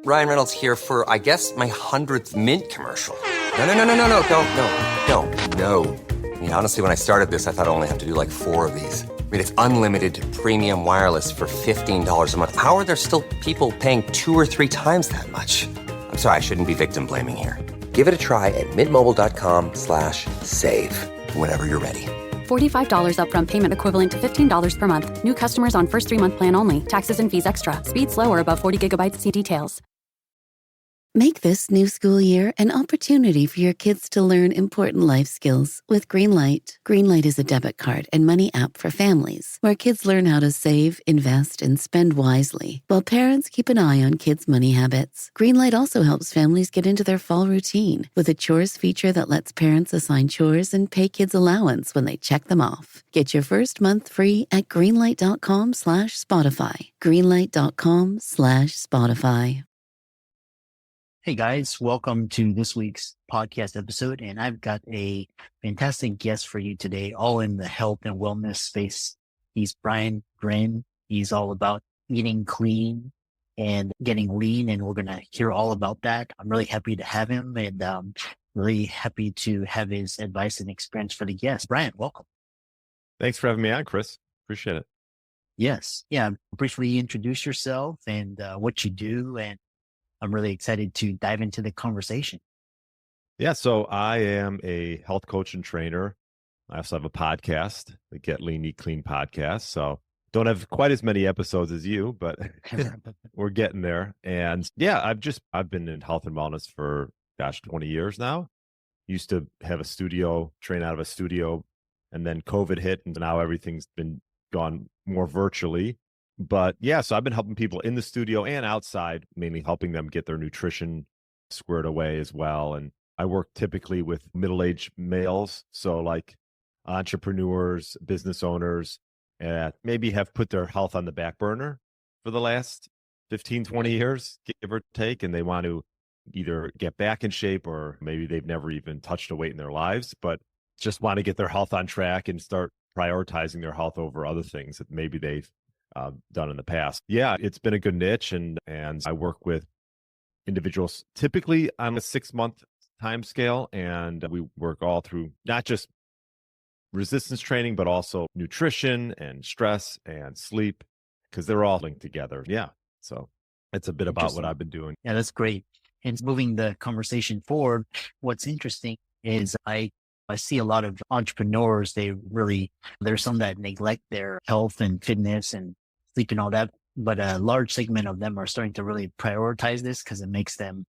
Ryan Reynolds here for, I guess, my 100th Mint commercial. No, don't. No. I mean, honestly, when I started this, I thought I only have to do like 4 of these. I mean, it's unlimited premium wireless for $15 a month. How are there still people paying 2 or 3 times that much? I'm sorry, I shouldn't be victim blaming here. Give it a try at mintmobile.com/save. Whenever you're ready. $45 upfront payment equivalent to $15 per month. New customers on first 3-month plan only. Taxes and fees extra. Speed slower above 40 gigabytes. See details. Make this new school year an opportunity for your kids to learn important life skills with Greenlight. Greenlight is a debit card and money app for families where kids learn how to save, invest, and spend wisely, while parents keep an eye on kids' money habits. Greenlight also helps families get into their fall routine with a chores feature that lets parents assign chores and pay kids allowance when they check them off. Get your first month free at greenlight.com/Spotify. Greenlight.com/Spotify. Hey guys, welcome to this week's podcast episode. And I've got a fantastic guest for you today, all in the health and wellness space. He's Brian Gryn. He's all about eating clean and getting lean. And we're going to hear all about that. I'm really happy to have him and really happy to have his advice and experience for the guest. Brian, welcome. Thanks for having me on, Chris. Appreciate it. Yes. Yeah. Briefly introduce yourself and what you do, and I'm really excited to dive into the conversation. Yeah, so I am a health coach and trainer. I also have a podcast, the Get Lean, Eat Clean podcast. So don't have quite as many episodes as you, but we're getting there. And yeah, I've been in health and wellness for 20 years now. Used to have a studio, train out of a studio, and then COVID hit, and now everything's been gone more virtually. But yeah, so I've been helping people in the studio and outside, mainly helping them get their nutrition squared away as well. And I work typically with middle-aged males, so like entrepreneurs, business owners, maybe have put their health on the back burner for the last 15, 20 years, give or take, and they want to either get back in shape, or maybe they've never even touched a weight in their lives, but just want to get their health on track and start prioritizing their health over other things that maybe they've done in the past. Yeah, it's been a good niche, and I work with individuals typically on a 6-month time scale, and we work all through not just resistance training, but also nutrition and stress and sleep, because they're all linked together. Yeah, so it's a bit about what I've been doing. Yeah, that's great. And moving the conversation forward, what's interesting is I see a lot of entrepreneurs, there's some that neglect their health and fitness and sleep and all that, but a large segment of them are starting to really prioritize this because it makes them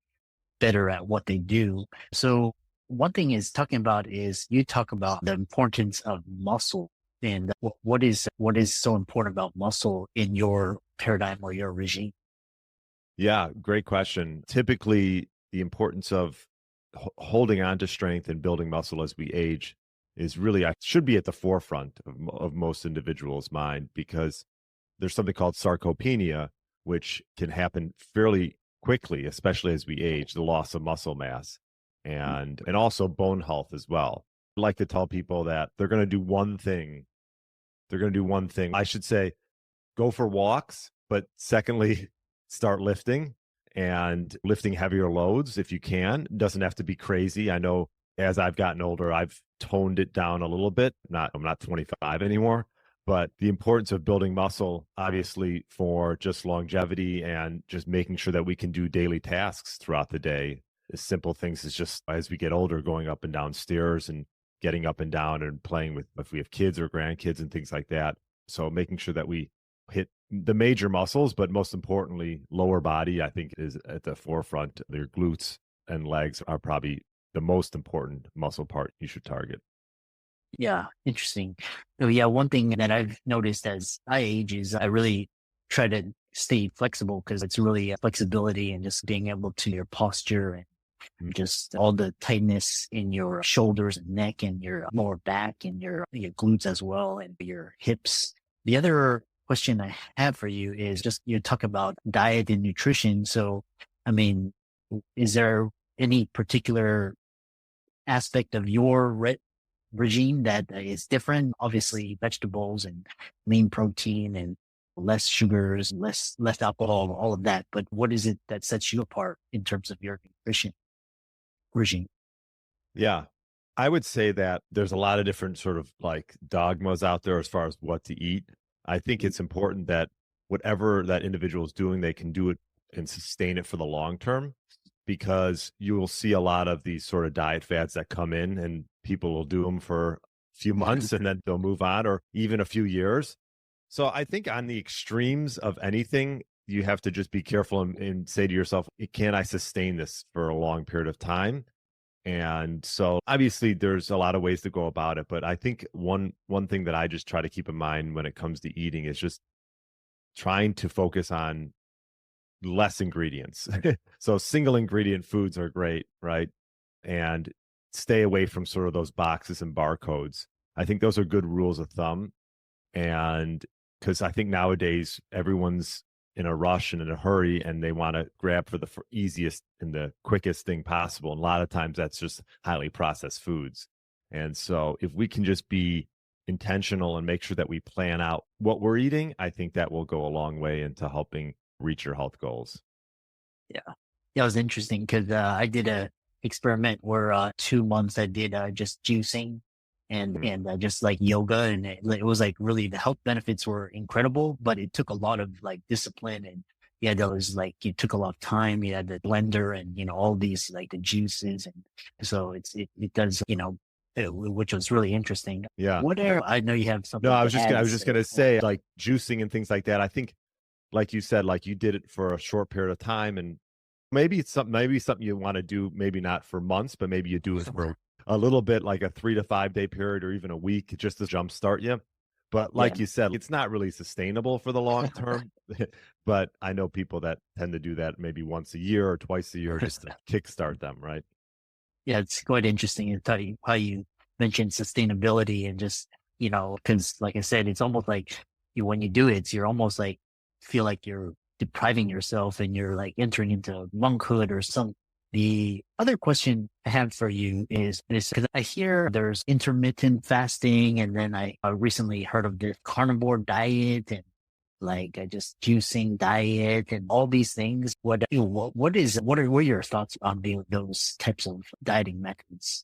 better at what they do. So one thing you talk about the importance of muscle, and what is so important about muscle in your paradigm or your regime? Yeah, great question. Typically, the importance of holding on to strength and building muscle as we age is really, should be at the forefront of most individuals' mind, because there's something called sarcopenia, which can happen fairly quickly, especially as we age, the loss of muscle mass and also bone health as well. I like to tell people that they're going to do one thing. I should say, go for walks, but secondly, start lifting and lifting heavier loads if you can. It doesn't have to be crazy. I know as I've gotten older, I've toned it down a little bit. I'm not 25 anymore. But the importance of building muscle, obviously, for just longevity and just making sure that we can do daily tasks throughout the day. As simple things as just as we get older, going up and down stairs and getting up and down and playing with, if we have kids or grandkids and things like that. So making sure that we hit the major muscles, but most importantly, lower body, I think, is at the forefront. Your glutes and legs are probably the most important muscle part you should target. Yeah, interesting. So yeah, one thing that I've noticed as I age is I really try to stay flexible, because it's really flexibility and just being able to your posture and just all the tightness in your shoulders and neck and your lower back and your glutes as well, and your hips. The other question I have for you is just, you talk about diet and nutrition. So, I mean, is there any particular aspect of your regime that is different? Obviously, vegetables and lean protein and less sugars, less alcohol, all of that. But what is it that sets you apart in terms of your nutrition regime? Yeah. I would say that there's a lot of different sort of like dogmas out there as far as what to eat. I think it's important that whatever that individual is doing, they can do it and sustain it for the long term, because you will see a lot of these sort of diet fads that come in and people will do them for a few months and then they'll move on, or even a few years. So I think on the extremes of anything, you have to just be careful and say to yourself, can I sustain this for a long period of time? And so obviously there's a lot of ways to go about it, but I think one thing that I just try to keep in mind when it comes to eating is just trying to focus on less ingredients. So single ingredient foods are great, right? And stay away from sort of those boxes and barcodes. I think those are good rules of thumb. And because I think nowadays everyone's in a rush and in a hurry and they want to grab for the easiest and the quickest thing possible. And a lot of times that's just highly processed foods. And so if we can just be intentional and make sure that we plan out what we're eating, I think that will go a long way into helping reach your health goals. Yeah. That was interesting because I did a experiment where 2 months I did just juicing and just like yoga, and it was like really the health benefits were incredible, but it took a lot of like discipline, and yeah, there was like, it took a lot of time. You had the blender and, all these like the juices. And so it does, which was really interesting. Yeah. I know you have something. No, I to was just add, going to say, like juicing and things like that. I think, like you said, like you did it for a short period of time, and maybe it's something you want to do, maybe not for months, but maybe you do it for a little bit, like a 3 to 5 day period or even a week, just to jumpstart you. But like you said, it's not really sustainable for the long term. But I know people that tend to do that maybe once a year or twice a year just to kickstart them, right? Yeah, it's quite interesting how you mentioned sustainability and just, because like I said, it's almost like when you do it, you're almost like feel like you're depriving yourself and you're like entering into monkhood or some. The other question I have for you is because I hear there's intermittent fasting, and then I recently heard of the carnivore diet and like just juicing diet and all these things. What are your thoughts on those types of dieting methods?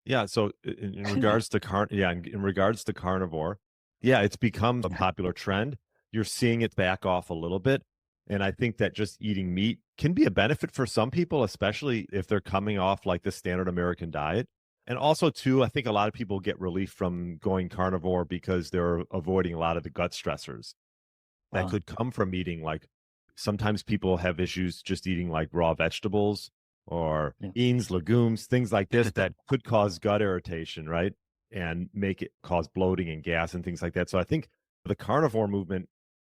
Yeah. So in regards to in regards to carnivore, yeah, it's become a popular trend. You're seeing it back off a little bit. And I think that just eating meat can be a benefit for some people, especially if they're coming off like the standard American diet. And also, too, I think a lot of people get relief from going carnivore because they're avoiding a lot of the gut stressors that could come from eating. Like sometimes people have issues just eating like raw vegetables or beans, legumes, things like this that could cause gut irritation, right? And make it cause bloating and gas and things like that. So I think the carnivore movement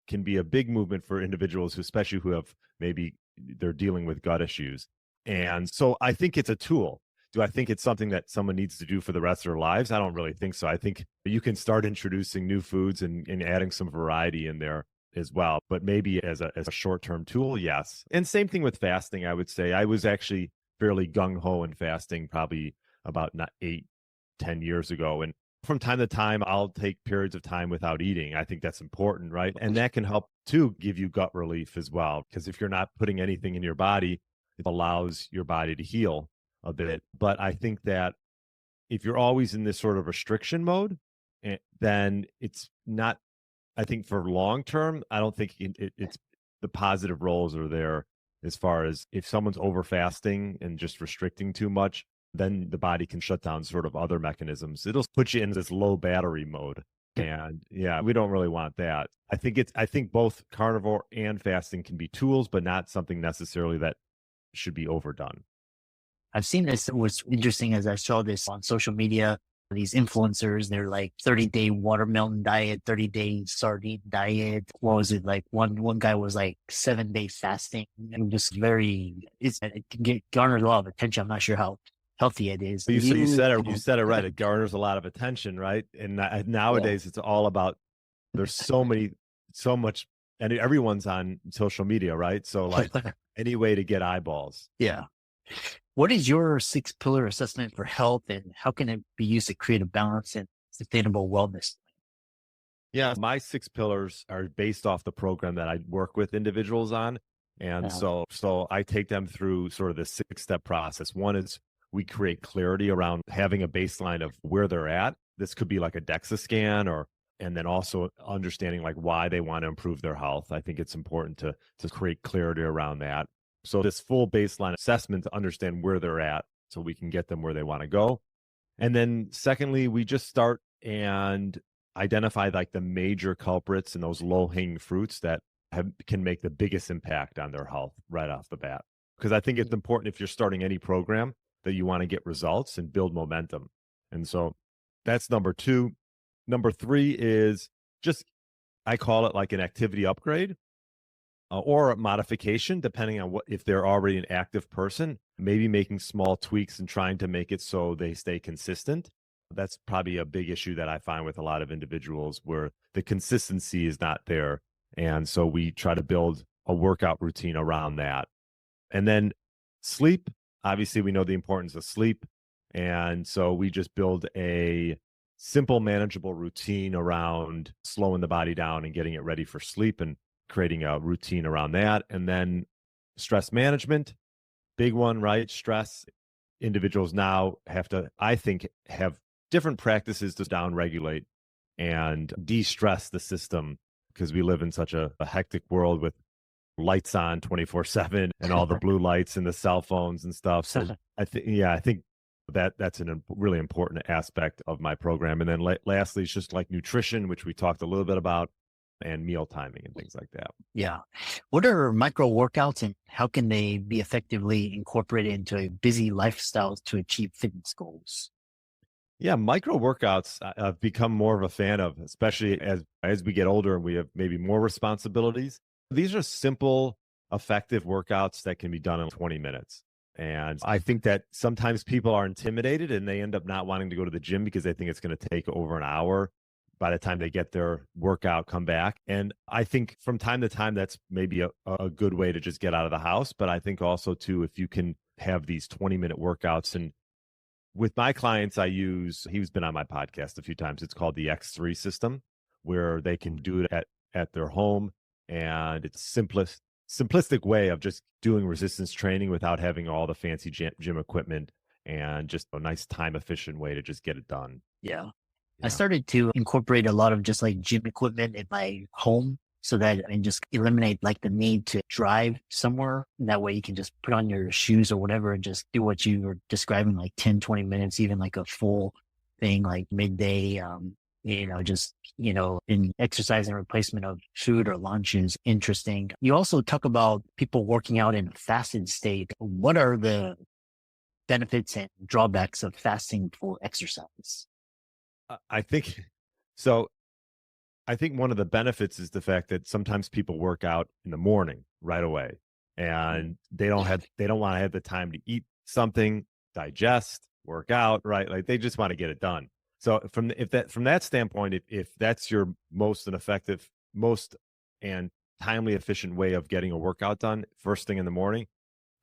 can be a big movement for individuals who, especially who have maybe they're dealing with gut issues. And so I think it's a tool. Do I think it's something that someone needs to do for the rest of their lives? I don't really think so. I think you can start introducing new foods and adding some variety in there as well. But maybe as a short-term tool, yes. And same thing with fasting, I would say. I was actually fairly gung-ho in fasting probably about 8-10 years ago. And from time to time, I'll take periods of time without eating. I think that's important, right? And that can help to give you gut relief as well. Because if you're not putting anything in your body, it allows your body to heal a bit. But I think that if you're always in this sort of restriction mode, then it's not, I think for long term, I don't think it's the positive roles are there as far as if someone's over fasting and just restricting too much, then the body can shut down sort of other mechanisms. It'll put you in this low battery mode. And yeah, we don't really want that. I think both carnivore and fasting can be tools, but not something necessarily that should be overdone. I've seen this. It was interesting as I saw this on social media. These influencers, they're like 30-day watermelon diet, 30-day sardine diet. What was it like? One guy was like 7-day fasting, and just it garners a lot of attention. I'm not sure how healthy it is. You said it right. It garners a lot of attention, right? And nowadays it's all about, there's so much, and everyone's on social media, right? So like any way to get eyeballs. Yeah. What is your 6-pillar assessment for health, and how can it be used to create a balanced and sustainable wellness? Yeah, my 6 pillars are based off the program that I work with individuals on. And Yeah. so I take them through sort of the 6-step process. One is we create clarity around having a baseline of where they're at. This could be like a DEXA scan, and then also understanding like why they want to improve their health. I think it's important to create clarity around that. So this full baseline assessment to understand where they're at so we can get them where they want to go. And then secondly, we just start and identify like the major culprits and those low-hanging fruits that can make the biggest impact on their health right off the bat. Because I think it's important if you're starting any program that you want to get results and build momentum. And so that's number 2. Number 3 is just, I call it like an activity upgrade or a modification, depending on if they're already an active person, maybe making small tweaks and trying to make it so they stay consistent. That's probably a big issue that I find with a lot of individuals where the consistency is not there. And so we try to build a workout routine around that. And then sleep, obviously we know the importance of sleep. And so we just build a simple, manageable routine around slowing the body down and getting it ready for sleep and creating a routine around that. And then stress management, big one, right? Stress. Individuals now have to, I think, have different practices to downregulate and de-stress the system because we live in such a hectic world with lights on 24/7 and all the blue lights and the cell phones and stuff. So I think that's a really important aspect of my program. And then lastly, it's just like nutrition, which we talked a little bit about, and meal timing and things like that. Yeah. What are micro workouts and how can they be effectively incorporated into a busy lifestyle to achieve fitness goals? Yeah, micro workouts I've become more of a fan of, especially as we get older and we have maybe more responsibilities. These are simple, effective workouts that can be done in 20 minutes. And I think that sometimes people are intimidated and they end up not wanting to go to the gym because they think it's going to take over an hour by the time they get their workout, come back. And I think from time to time, that's maybe a good way to just get out of the house. But I think also too, if you can have these 20-minute workouts, and with my clients, he's been on my podcast a few times. It's called the X3 system, where they can do it at their home. And it's simplistic way of just doing resistance training without having all the fancy gym equipment, and just a nice time efficient way to just get it done. Yeah. I started to incorporate a lot of just like gym equipment in my home so that I just eliminate like the need to drive somewhere. That way you can just put on your shoes or whatever and just do what you were describing, like 10, 20 minutes, even like a full thing, like midday, in exercise and replacement of food or lunch is interesting. You also talk about people working out in a fasted state. What are the benefits and drawbacks of fasting for exercise? I think so. I think one of the benefits is the fact that sometimes people work out in the morning right away, and they don't want to have the time to eat something, digest, work out, right? Like they just want to get it done. So from that standpoint, if that's your most and timely efficient way of getting a workout done first thing in the morning,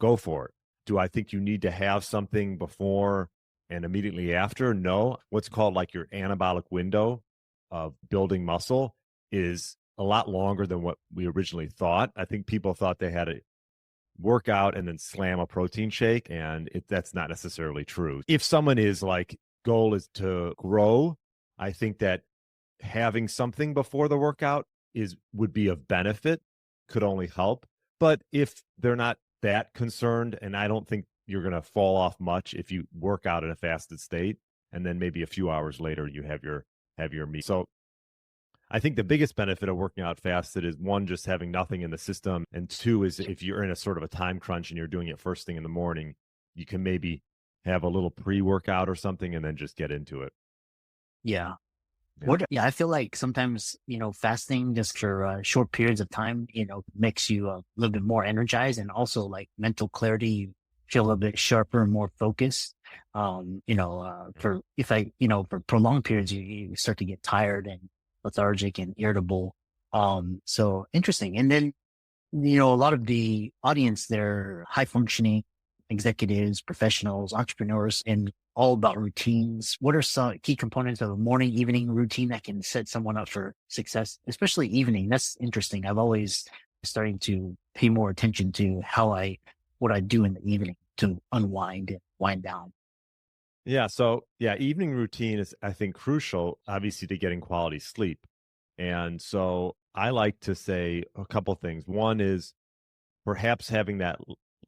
go for it. Do I think you need to have something before and immediately after? No. What's called like your anabolic window of building muscle is a lot longer than what we originally thought. I think people thought they had to work out and then slam a protein shake, and that's not necessarily true. If someone is like goal is to grow, I think that having something before the workout would be of benefit, could only help. But if they're not that concerned, and I don't think you're going to fall off much if you work out in a fasted state, and then maybe a few hours later you have your meal. So I think the biggest benefit of working out fasted is, one, just having nothing in the system, and two is if you're in a sort of a time crunch and you're doing it first thing in the morning, you can maybe have a little pre-workout or something and then just get into it. Yeah. I feel like sometimes, fasting just for short periods of time, makes you a little bit more energized, and also like mental clarity, you feel a little bit sharper and more focused. For prolonged periods, you start to get tired and lethargic and irritable. So interesting. And then, a lot of the audience, they're high functioning executives, professionals, entrepreneurs, and all about routines. What are some key components of a morning, evening routine that can set someone up for success, especially evening? That's interesting. I've always starting to pay more attention to what I do in the evening to unwind and wind down. Yeah. So, yeah, evening routine is, I think, crucial, obviously, to getting quality sleep. And so I like to say a couple things. One is perhaps having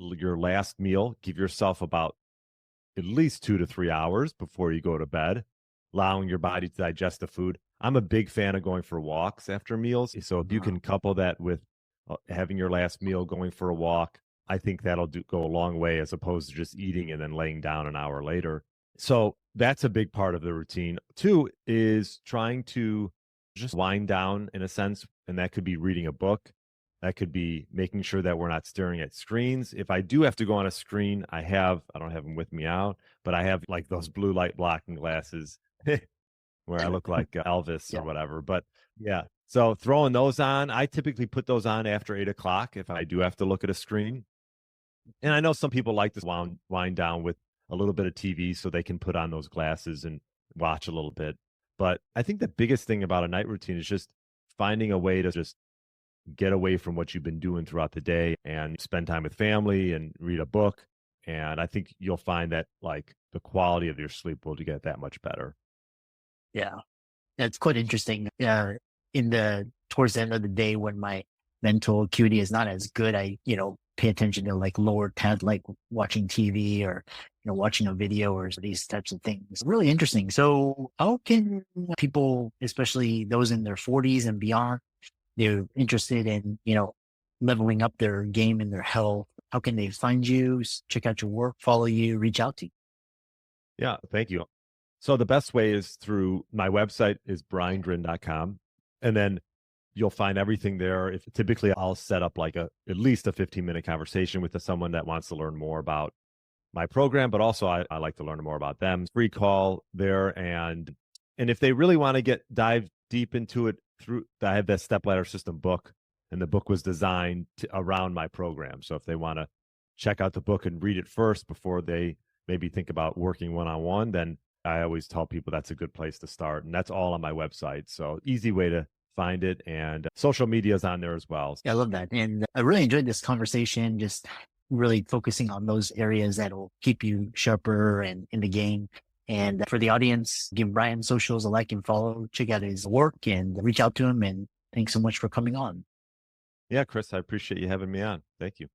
your last meal, give yourself about at least 2 to 3 hours before you go to bed, allowing your body to digest the food. I'm a big fan of going for walks after meals. So if you can couple that with having your last meal, going for a walk, I think that'll go a long way as opposed to just eating and then laying down an hour later. So that's a big part of the routine. Two is trying to just wind down in a sense, and that could be reading a book. That could be making sure that we're not staring at screens. If I do have to go on a screen, I don't have them with me out, but I have like those blue light blocking glasses where I look like Elvis or Yeah. whatever. But yeah, so throwing those on, I typically put those on after 8 o'clock if I do have to look at a screen. And I know some people like to wind down with a little bit of TV so they can put on those glasses and watch a little bit. But I think the biggest thing about a night routine is just finding a way to just get away from what you've been doing throughout the day and spend time with family and read a book. And I think you'll find that like the quality of your sleep will get that much better. Yeah. That's quite interesting. Towards the end of the day when my mental acuity is not as good, I, pay attention to like lower tasks, like watching TV or, watching a video or these types of things. Really interesting. So how can people, especially those in their 40s and beyond, they're interested in, leveling up their game and their health? How can they find you, check out your work, follow you, reach out to you? Yeah, thank you. So the best way is through my website is briangryn.com. And then you'll find everything there. If typically I'll set up like at least a 15-minute conversation with someone that wants to learn more about my program, but also I like to learn more about them. Free call there. And if they really want to dive deep into it, I have that stepladder system book, and the book was designed around my program. So if they want to check out the book and read it first before they maybe think about working one-on-one, then I always tell people that's a good place to start. And that's all on my website. So easy way to find it. And social media is on there as well. Yeah, I love that. And I really enjoyed this conversation, just really focusing on those areas that will keep you sharper and in the game. And for the audience, give Brian socials a like and follow, check out his work and reach out to him. And thanks so much for coming on. Yeah, Chris, I appreciate you having me on. Thank you.